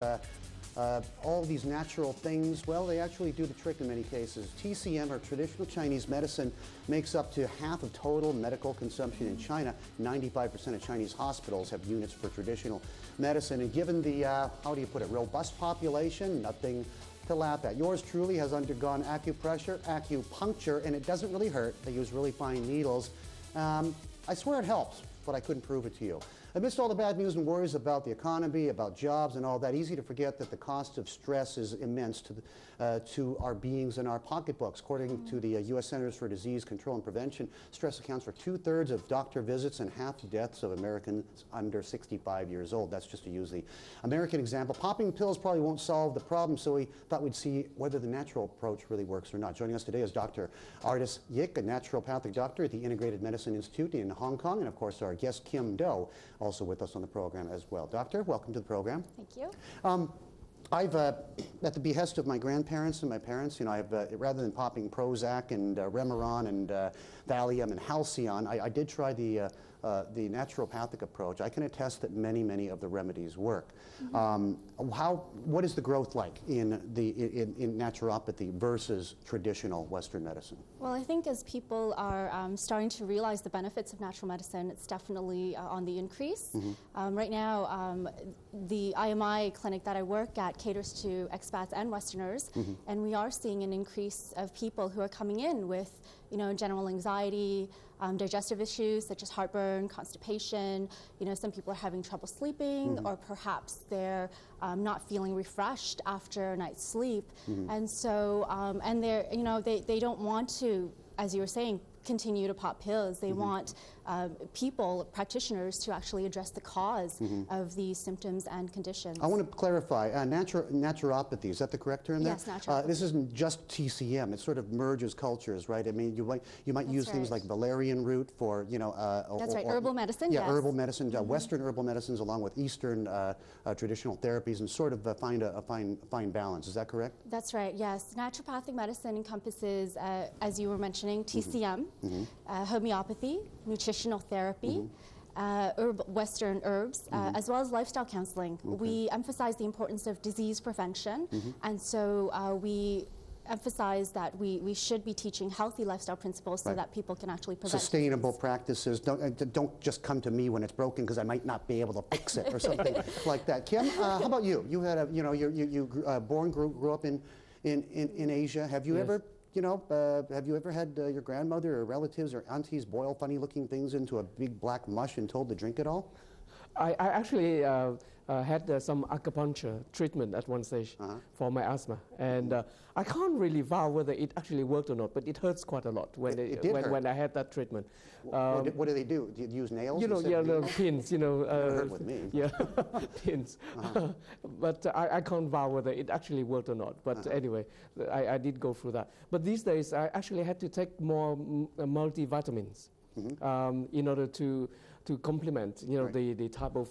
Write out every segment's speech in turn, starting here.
All these natural things, well, they actually do the trick in many cases. TCM, or traditional Chinese medicine, makes up to half of total medical consumption in China. 95% of Chinese hospitals have units for traditional medicine. And given the, how do you put it, robust population, nothing to laugh at. Yours truly has undergone acupressure, acupuncture, and it doesn't really hurt. They use really fine needles. I swear it helps, but I couldn't prove it to you. Amidst all the bad news and worries about the economy, about jobs and all that, easy to forget that the cost of stress is immense to our beings and our pocketbooks. According to the U.S. Centers for Disease Control and Prevention, stress accounts for 2/3 of doctor visits and half the deaths of Americans under 65 years old. That's just to use the American example. Popping pills probably won't solve the problem, so we thought we'd see whether the natural approach really works or not. Joining us today is Dr. Ardyce Yik, a naturopathic doctor at the Integrated Medicine Institute in Hong Kong, and of course our guest Kim Do, also with us on the program as well. Doctor, welcome to the program. Thank you. I've, at the behest of my grandparents and my parents, you know, I've, rather than popping Prozac and Remeron and Valium and Halcyon, I did try the naturopathic approach. I can attest that many of the remedies work. What is the growth like in naturopathy versus traditional Western medicine? Well, I think as people are starting to realize the benefits of natural medicine, it's definitely on the increase. Right now, the IMI clinic that I work at caters to expats and Westerners, and we are seeing an increase of people who are coming in with, you know, general anxiety, digestive issues such as heartburn, constipation. You know, some people are having trouble sleeping, or perhaps they're not feeling refreshed after a night's sleep, and so and they're, you know, they don't want to, as you were saying, continue to pop pills. They want people, practitioners, to actually address the cause of these symptoms and conditions. I want to clarify, naturopathy, is that the correct term there? Yes, naturopathy. This isn't just TCM, it sort of merges cultures, right? I mean, you might use things like valerian root for, you know... That's right, herbal medicine, yeah, herbal medicine, Western herbal medicines along with Eastern traditional therapies, and sort of find a fine balance. Is that correct? That's right, yes. Naturopathic medicine encompasses, as you were mentioning, TCM, homeopathy, nutritional therapy, Western herbs, as well as lifestyle counseling. We emphasize the importance of disease prevention, and so we emphasize that we should be teaching healthy lifestyle principles so that people can actually prevent sustainable practices. Don't just come to me when it's broken because I might not be able to fix it or something like that. Kim, how about you? You had a, you know, you grew up in Asia. Have you ever, you know, have you ever had your grandmother or relatives or aunties boil funny-looking things into a big black mush and told to drink it all? I actually had some acupuncture treatment at one stage for my asthma, and I can't really vouch whether it actually worked or not, but it hurts quite a lot when I had that treatment. What do they do? Do you use nails? You know, yeah, no, pins. You know, hurt with me. Yeah, pins. But I can't vouch whether it actually worked or not. But anyway, I did go through that. But these days, I actually had to take more multivitamins in order to complement, you know, the type of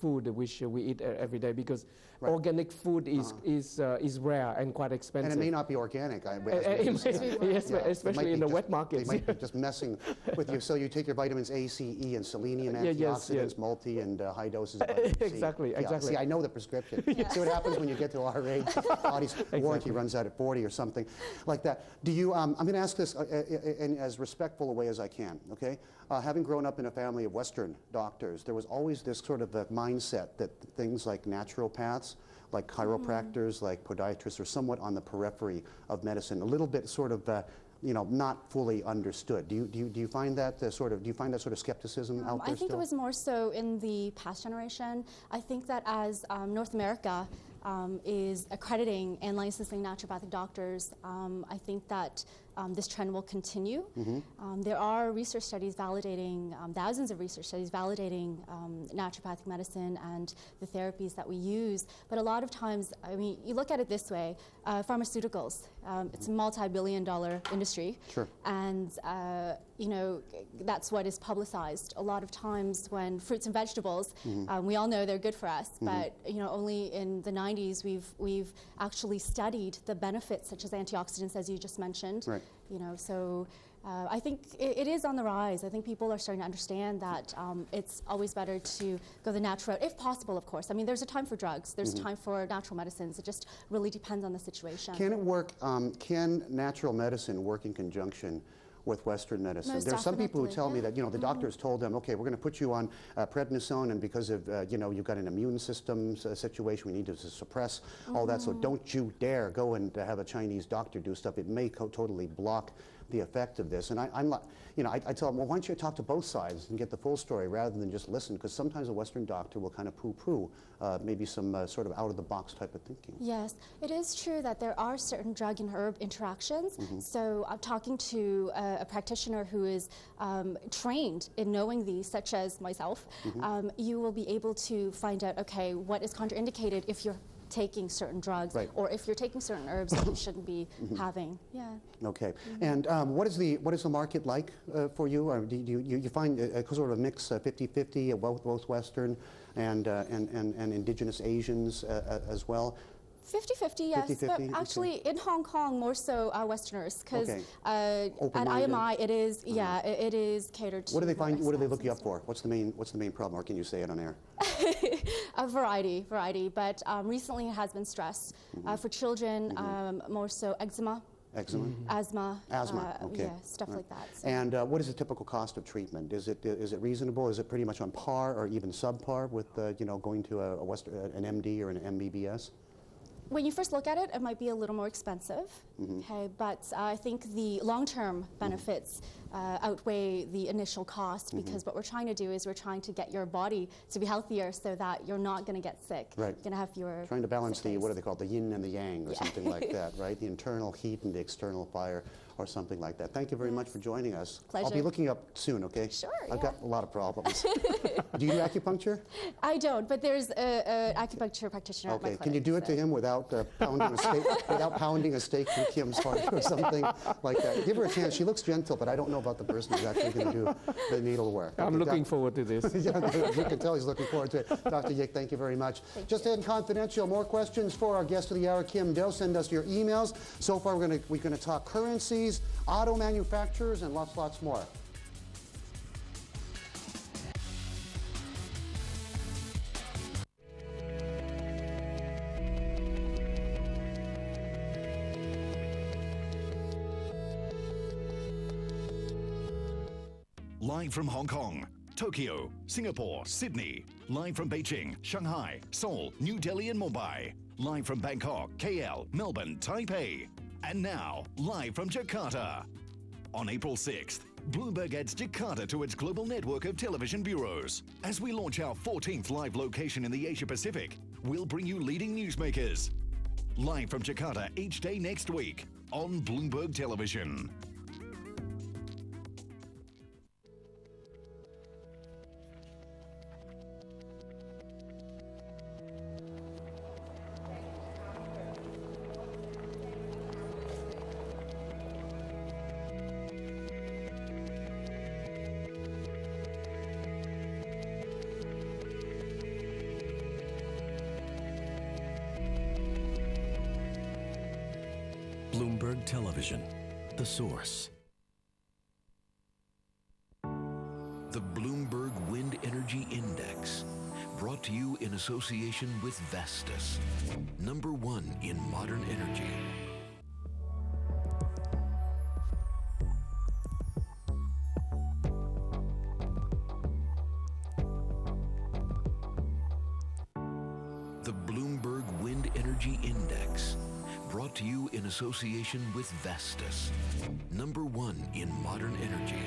food which we eat every day, because organic food is rare and quite expensive. And it may not be organic. Yes, especially in the wet markets. They might be just messing with you. So you take your vitamins A, C, E, and selenium, antioxidants, multi, and high doses of vitamin C. Exactly. See, I know the prescription. See what happens when you get to our age. Body's warranty runs out at 40 or something like that. Do you? I'm going to ask this in as respectful a way as I can. Okay, having grown up in a family of Western doctors, there was always this sort of a mindset that things like naturopaths, like chiropractors, like podiatrists, are somewhat on the periphery of medicine, a little bit sort of, you know, not fully understood. Do you find that sort of skepticism out there I think still? it was more so in the past generation. I think that as North America is accrediting and licensing naturopathic doctors, I think that this trend will continue. There are research studies validating, thousands of research studies validating naturopathic medicine and the therapies that we use. But a lot of times, I mean, you look at it this way, pharmaceuticals, it's a multi-billion-dollar industry. Sure. And, you know, that's what is publicized. A lot of times when fruits and vegetables, we all know they're good for us, but, you know, only in the 90s we've actually studied the benefits such as antioxidants, as you just mentioned. Right. You know, so I think it is on the rise. I think people are starting to understand that it's always better to go the natural route, if possible, of course. I mean, there's a time for drugs. There's a time for natural medicines. It just really depends on the situation. Can it work, can natural medicine work in conjunction with Western medicine? Most There are some people who definitely, tell me yeah. that, you know, the doctors told them, okay, we're going to put you on prednisone, and because of, you know, you've got an immune system situation, we need to suppress all that, so don't you dare go and have a Chinese doctor do stuff. It may totally block the effect of this. And I'm like, you know, I tell them, well, why don't you talk to both sides and get the full story rather than just listen, because sometimes a Western doctor will kind of poo-poo maybe some sort of out-of-the-box type of thinking. Yes, it is true that there are certain drug and herb interactions. So I'm talking to a practitioner who is trained in knowing these, such as myself. You will be able to find out, okay, what is contraindicated if you're taking certain drugs, or if you're taking certain herbs that you shouldn't be having. Yeah. Okay. And what is the market like for you? Or do you find sort of a mix 50-50, both Western and indigenous Asians as well? 50-50, yes. 50-50, but actually, in Hong Kong, more so Westerners, because at Open-minded. IMI, it is it is catered to. What do they find? What do they look you up as well. for? What's the main problem, or can you say it on air? A variety. But recently, it has been stress for children, more so eczema. Eczema? Asthma. Okay. Yeah, stuff like that. So. And what is the typical cost of treatment? Is it reasonable? Is it pretty much on par or even subpar with you know, going to an MD or an MBBS? When you first look at it, it might be a little more expensive, okay, but I think the long-term benefits outweigh the initial cost, because what we're trying to do is we're trying to get your body to be healthier so that you're not going to get sick. Right. You're going to have fewer. Trying to balance the, what are they called, the yin and the yang, or something like that, right? The internal heat and the external fire, or something like that. Thank you very much for joining us. Pleasure. I'll be looking up soon, okay? Sure, I've got a lot of problems. Do you do acupuncture? I don't, but there's an acupuncture practitioner at my clinic. Can you do it to him without pounding a steak through Kim's heart or something like that? Give her a chance. She looks gentle, but I don't know about the person who's actually going to do the needle work. I'm looking forward to this. Yeah, you can tell he's looking forward to it. Dr. Yik, thank you very much. Just in confidential, more questions for our guest of the hour, Kim Do. Send us your emails. So far, we're going to talk currencies, auto manufacturers, and lots more. Live from Hong Kong, Tokyo, Singapore, Sydney. Live from Beijing, Shanghai, Seoul, New Delhi and Mumbai. Live from Bangkok, KL, Melbourne, Taipei. And now, live from Jakarta. On April 6th, Bloomberg adds Jakarta to its global network of television bureaus. As we launch our 14th live location in the Asia Pacific, we'll bring you leading newsmakers. Live from Jakarta each day next week on Bloomberg Television. Bloomberg Television, the source. The Bloomberg Wind Energy Index, brought to you in association with Vestas, #1 in modern energy. The Bloomberg Wind Energy Index, brought to you in association with Vestas, #1 in modern energy.